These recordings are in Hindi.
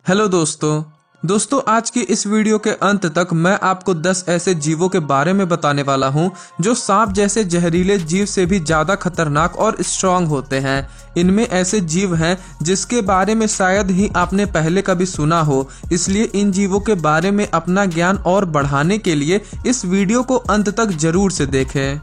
हेलो दोस्तों आज की इस वीडियो के अंत तक मैं आपको 10 ऐसे जीवों के बारे में बताने वाला हूं जो सांप जैसे जहरीले जीव से भी ज्यादा खतरनाक और स्ट्रांग होते हैं। इनमें ऐसे जीव हैं जिसके बारे में शायद ही आपने पहले कभी सुना हो, इसलिए इन जीवों के बारे में अपना ज्ञान और बढ़ाने के लिए इस वीडियो को अंत तक जरूर से देखें।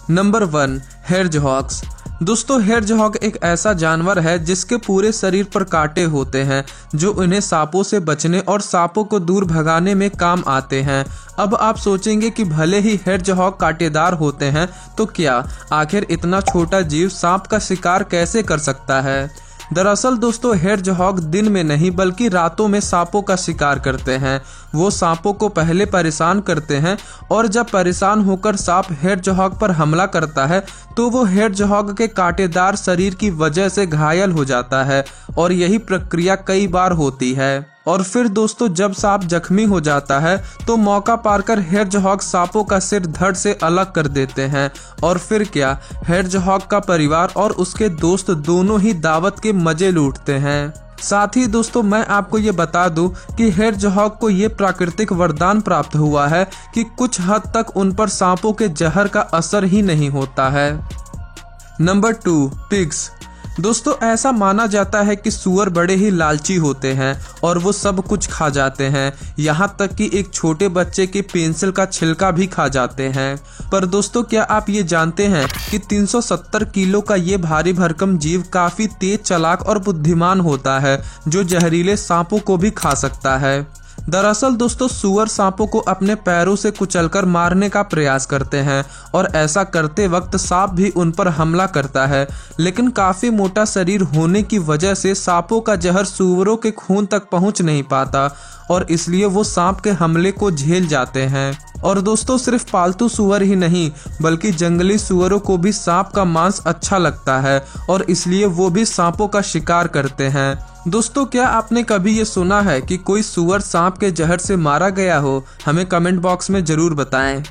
नंबर 1, हेडजहॉग्स। दोस्तों हेडजहॉग एक ऐसा जानवर है जिसके पूरे शरीर पर कांटे होते हैं जो उन्हें सांपों से बचने और सांपों को दूर भगाने में काम आते हैं। अब आप सोचेंगे कि भले ही हेडजहॉग कांटेदार होते हैं तो क्या आखिर इतना छोटा जीव सांप का शिकार कैसे कर सकता है। दरअसल दोस्तों हेडजहॉग दिन में नहीं बल्कि रातों में सांपों का शिकार करते हैं। वो सांपों को पहले परेशान करते हैं और जब परेशान होकर सांप हेडजहॉग पर हमला करता है तो वो हेडजहॉग के कांटेदार शरीर की वजह से घायल हो जाता है और यही प्रक्रिया कई बार होती है। और फिर दोस्तों जब सांप जख्मी हो जाता है तो मौका पाकर हेडजहॉग सांपों का सिर धड़ से अलग कर देते हैं और फिर क्या हेडजहॉग का परिवार और उसके दोस्त दोनों ही दावत के मजे लूटते हैं। साथ ही दोस्तों मैं आपको ये बता दूं कि हेडजहॉग को ये प्राकृतिक वरदान प्राप्त हुआ है कि कुछ हद तक उन पर सांपों के जहर का असर ही नहीं होता है। Number 2, pigs. दोस्तों ऐसा माना जाता है कि सूअर बड़े ही लालची होते हैं और वो सब कुछ खा जाते हैं, यहाँ तक कि एक छोटे बच्चे के पेंसिल का छिलका भी खा जाते हैं। पर दोस्तों क्या आप ये जानते हैं कि 370 किलो का ये भारी भरकम जीव काफी तेज, चालाक और बुद्धिमान होता है जो जहरीले सांपों को भी खा सकता है। दरअसल दोस्तों सूअर सांपों को अपने पैरों से कुचलकर मारने का प्रयास करते हैं और ऐसा करते वक्त सांप भी उन पर हमला करता है, लेकिन काफी मोटा शरीर होने की वजह से सांपों का जहर सूअरों के खून तक पहुंच नहीं पाता और इसलिए वो सांप के हमले को झेल जाते हैं। और दोस्तों सिर्फ पालतू सूअर ही नहीं बल्कि जंगली सूअरों को भी सांप का मांस अच्छा लगता है और इसलिए वो भी सांपों का शिकार करते हैं। दोस्तों क्या आपने कभी ये सुना है कि कोई सूअर सांप के जहर से मारा गया हो? हमें कमेंट बॉक्स में जरूर बताएं।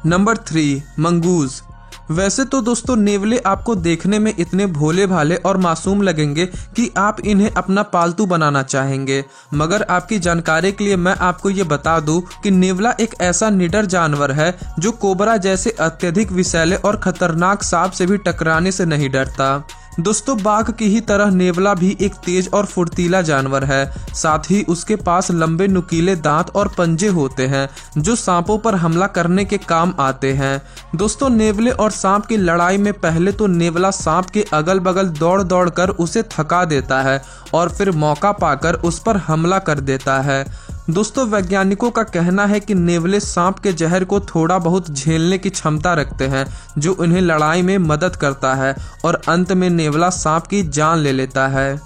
Number 3, mongoose. वैसे तो दोस्तों नेवले आपको देखने में इतने भोले भाले और मासूम लगेंगे कि आप इन्हें अपना पालतू बनाना चाहेंगे, मगर आपकी जानकारी के लिए मैं आपको ये बता दूं कि नेवला एक ऐसा निडर जानवर है जो कोबरा जैसे अत्यधिक विषैले और खतरनाक सांप से भी टकराने से नहीं डरता। दोस्तों बाघ की ही तरह नेवला भी एक तेज और फुर्तीला जानवर है, साथ ही उसके पास लंबे नुकीले दांत और पंजे होते हैं जो सांपों पर हमला करने के काम आते हैं। दोस्तों नेवले और सांप की लड़ाई में पहले तो नेवला सांप के अगल बगल दौड़ दौड़ कर उसे थका देता है और फिर मौका पाकर उस पर हमला कर देता है। दोस्तों वैज्ञानिकों का कहना है कि नेवले सांप के जहर को थोड़ा बहुत झेलने की क्षमता रखते हैं जो उन्हें लड़ाई में मदद करता है और अंत में नेवला सांप की जान ले लेता है।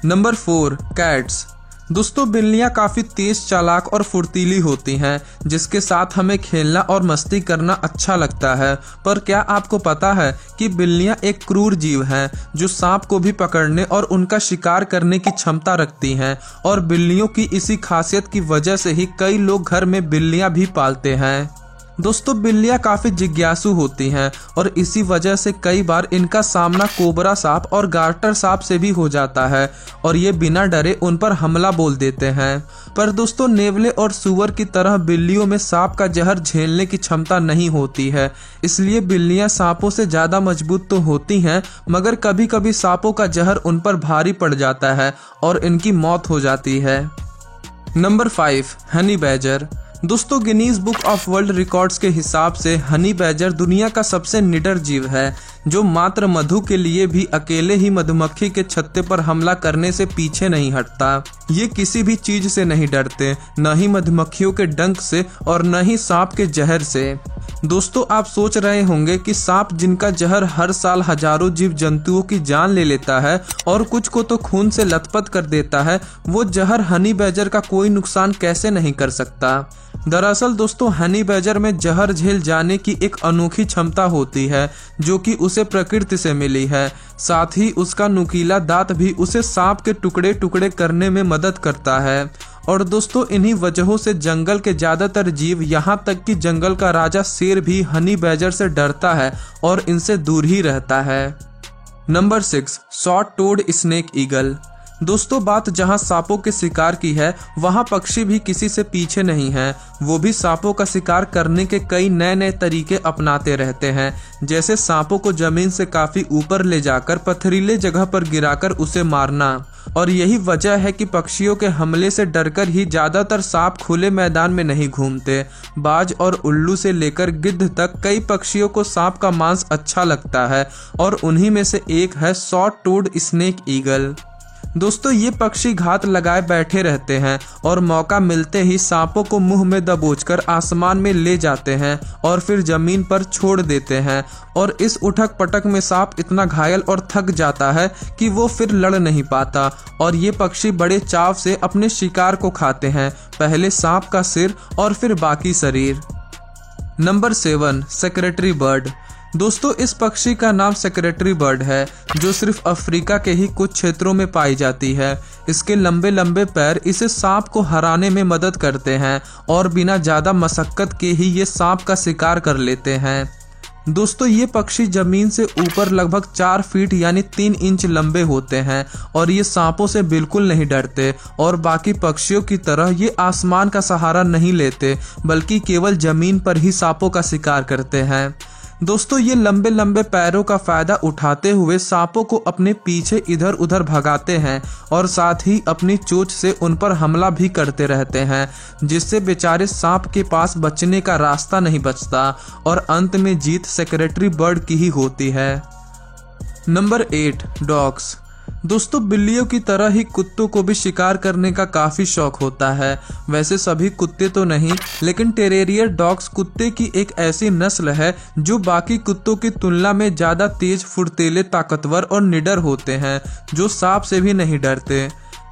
Number 4, cats. दोस्तों बिल्लियां काफी तेज, चालाक और फुर्तीली होती हैं जिसके साथ हमें खेलना और मस्ती करना अच्छा लगता है। पर क्या आपको पता है कि बिल्लियां एक क्रूर जीव हैं जो सांप को भी पकड़ने और उनका शिकार करने की क्षमता रखती हैं और बिल्लियों की इसी खासियत की वजह से ही कई लोग घर में बिल्लियां भी पालते हैं। दोस्तों बिल्लियां काफी जिज्ञासु होती हैं और इसी वजह से कई बार इनका सामना कोबरा सांप और गार्टर सांप से भी हो जाता है और ये बिना डरे उन पर हमला बोल देते हैं। पर दोस्तों नेवले और सूअर की तरह बिल्लियों में सांप का जहर झेलने की क्षमता नहीं होती है, इसलिए बिल्लियां सांपों से ज्यादा मजबूत तो होती हैं मगर कभी कभी सांपों का जहर उन पर भारी पड़ जाता है और इनकी मौत हो जाती है। Number 5, honey badger. दोस्तों Guinness book of world records के हिसाब से हनी बैजर दुनिया का सबसे निडर जीव है जो मात्र मधु के लिए भी अकेले ही मधुमक्खी के छत्ते पर हमला करने से पीछे नहीं हटता। ये किसी भी चीज से नहीं डरते, न ही मधुमक्खियों के डंक से और न ही सांप के जहर से। दोस्तों आप सोच रहे होंगे कि सांप जिनका जहर हर साल हजारों जीव जंतुओं की जान ले लेता है और कुछ को तो खून से लथपथ कर देता है, वो जहर हनी बैजर का कोई नुकसान कैसे नहीं कर सकता। दरअसल दोस्तों हनी बैजर में जहर झेल जाने की एक अनोखी क्षमता होती है जो कि उसे प्रकृति से मिली है। साथ ही उसका नुकीला दांत भी उसे सांप के टुकड़े टुकड़े करने में मदद करता है और दोस्तों इन्हीं वजहों से जंगल के ज्यादातर जीव, यहाँ तक कि जंगल का राजा शेर भी हनी बैजर से डरता है और इनसे दूर ही रहता है। Number 6, short toad snake eagle. दोस्तों बात जहां सांपों के शिकार की है, वहां पक्षी भी किसी से पीछे नहीं है। वो भी सांपों का शिकार करने के कई नए नए तरीके अपनाते रहते हैं, जैसे सांपों को जमीन से काफी ऊपर ले जाकर पथरीले जगह पर गिराकर उसे मारना। और यही वजह है कि पक्षियों के हमले से डरकर ही ज्यादातर सांप खुले मैदान में नहीं घूमते। बाज और उल्लू से लेकर गिद्ध तक कई पक्षियों को सांप का मांस अच्छा लगता है, और उन्हीं में से एक है शॉर्ट टोड स्नेक ईगल। दोस्तों ये पक्षी घात लगाए बैठे रहते हैं और मौका मिलते ही सांपों को मुंह में दबोचकर आसमान में ले जाते हैं और फिर जमीन पर छोड़ देते हैं। और इस उठक पटक में सांप इतना घायल और थक जाता है कि वो फिर लड़ नहीं पाता, और ये पक्षी बड़े चाव से अपने शिकार को खाते हैं, पहले सांप का सिर और फिर बाकी शरीर। Number 7, secretary bird. दोस्तों इस पक्षी का नाम सेक्रेटरी बर्ड है, जो सिर्फ अफ्रीका के ही कुछ क्षेत्रों में पाई जाती है। इसके लंबे लंबे पैर इसे सांप को हराने में मदद करते हैं और बिना ज्यादा मशक्कत के ही ये सांप का शिकार कर लेते हैं। दोस्तों ये पक्षी जमीन से ऊपर लगभग 4 फीट यानी 3 इंच लंबे होते हैं, और ये सांपों से बिल्कुल नहीं डरते और बाकी पक्षियों की तरह ये आसमान का सहारा नहीं लेते, बल्कि केवल जमीन पर ही सांपों का शिकार करते हैं। दोस्तों ये लंबे लंबे पैरों का फायदा उठाते हुए सांपों को अपने पीछे इधर उधर भगाते हैं और साथ ही अपनी चोंच से उन पर हमला भी करते रहते हैं, जिससे बेचारे सांप के पास बचने का रास्ता नहीं बचता और अंत में जीत सेक्रेटरी बर्ड की ही होती है। Number 8, dogs. दोस्तों बिल्लियों की तरह ही कुत्तों को भी शिकार करने का काफी शौक होता है। वैसे सभी कुत्ते तो नहीं, लेकिन टेरेरियर डॉग्स कुत्ते की एक ऐसी नस्ल है जो बाकी कुत्तों की तुलना में ज्यादा तेज, फुर्तीले, ताकतवर और निडर होते हैं, जो सांप से भी नहीं डरते।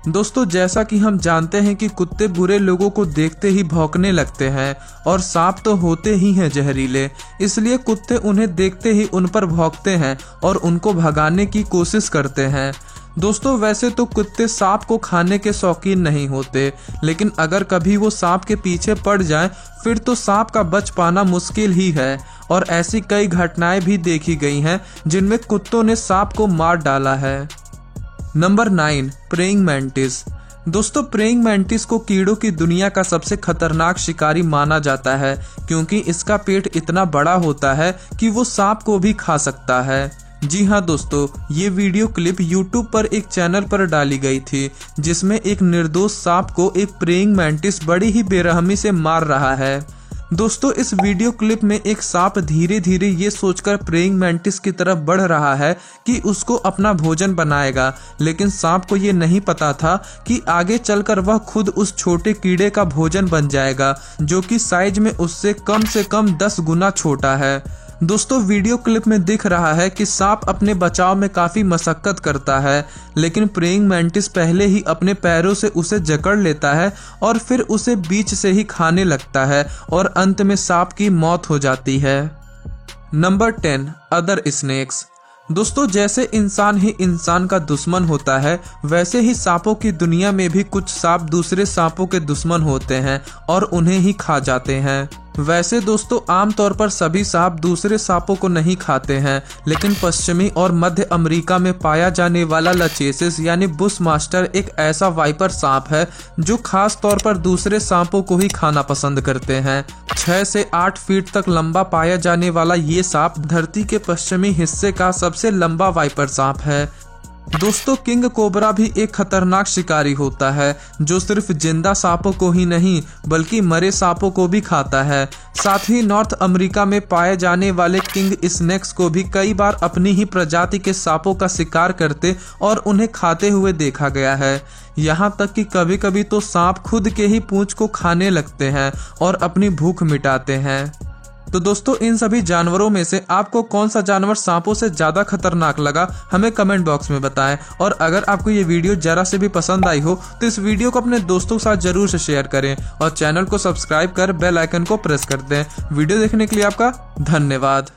दोस्तों जैसा कि हम जानते हैं कि कुत्ते बुरे लोगों को देखते ही भौंकने लगते हैं, और सांप तो होते ही हैं जहरीले, इसलिए कुत्ते उन्हें देखते ही उन पर भौंकते हैं और उनको भगाने की कोशिश करते हैं। दोस्तों वैसे तो कुत्ते सांप को खाने के शौकीन नहीं होते, लेकिन अगर कभी वो सांप के पीछे पड़ जाएं, फिर तो सांप का बच पाना मुश्किल ही है, और ऐसी कई घटनाएं भी देखी गई हैं जिनमें कुत्तों ने सांप को मार डाला है। Number 9, praying mantis. दोस्तों प्रेइंग मैंटिस को कीड़ों की दुनिया का सबसे खतरनाक शिकारी माना जाता है, क्योंकि इसका पेट इतना बड़ा होता है कि वो सांप को भी खा सकता है। जी हाँ दोस्तों, ये वीडियो क्लिप YouTube पर एक चैनल पर डाली गई थी, जिसमें एक निर्दोष सांप को एक प्रेइंग मैंटिस बड़ी ही बेरहमी से मार रहा है। दोस्तों इस वीडियो क्लिप में एक सांप धीरे धीरे ये सोचकर प्रेइंग मैंटिस की तरफ बढ़ रहा है कि उसको अपना भोजन बनाएगा, लेकिन सांप को ये नहीं पता था कि आगे चलकर वह खुद उस छोटे कीड़े का भोजन बन जाएगा, जो कि साइज में उससे कम से कम 10 गुना छोटा है। दोस्तों वीडियो क्लिप में दिख रहा है कि सांप अपने बचाव में काफी मशक्कत करता है, लेकिन प्रेइंग मैंटिस पहले ही अपने पैरों से उसे जकड़ लेता है और फिर उसे बीच से ही खाने लगता है, और अंत में सांप की मौत हो जाती है। Number 10, other snakes. दोस्तों जैसे इंसान ही इंसान का दुश्मन होता है, वैसे ही सांपों की दुनिया में भी कुछ सांप दूसरे सांपों के दुश्मन होते हैं और उन्हें ही खा जाते हैं। वैसे दोस्तों आमतौर पर सभी सांप दूसरे सांपों को नहीं खाते हैं, लेकिन पश्चिमी और मध्य अमेरिका में पाया जाने वाला लचेसिस यानी बुश मास्टर एक ऐसा वाइपर सांप है जो खास तौर पर दूसरे सांपों को ही खाना पसंद करते हैं। 6 से 8 फीट तक लंबा पाया जाने वाला ये सांप धरती के पश्चिमी हिस्से का सबसे लंबा वाइपर सांप है। दोस्तों किंग कोबरा भी एक खतरनाक शिकारी होता है, जो सिर्फ जिंदा सांपों को ही नहीं बल्कि मरे सांपों को भी खाता है। साथ ही नॉर्थ अमेरिका में पाए जाने वाले किंग स्नेक्स को भी कई बार अपनी ही प्रजाति के सांपों का शिकार करते और उन्हें खाते हुए देखा गया है। यहाँ तक कि कभी कभी तो सांप खुद के ही पूंछ को खाने लगते हैं और अपनी भूख मिटाते हैं। तो दोस्तों इन सभी जानवरों में से आपको कौन सा जानवर सांपों से ज्यादा खतरनाक लगा, हमें कमेंट बॉक्स में बताएं। और अगर आपको ये वीडियो जरा से भी पसंद आई हो तो इस वीडियो को अपने दोस्तों के साथ जरूर से शेयर करें और चैनल को सब्सक्राइब कर बेल आइकन को प्रेस कर दें। वीडियो देखने के लिए आपका धन्यवाद।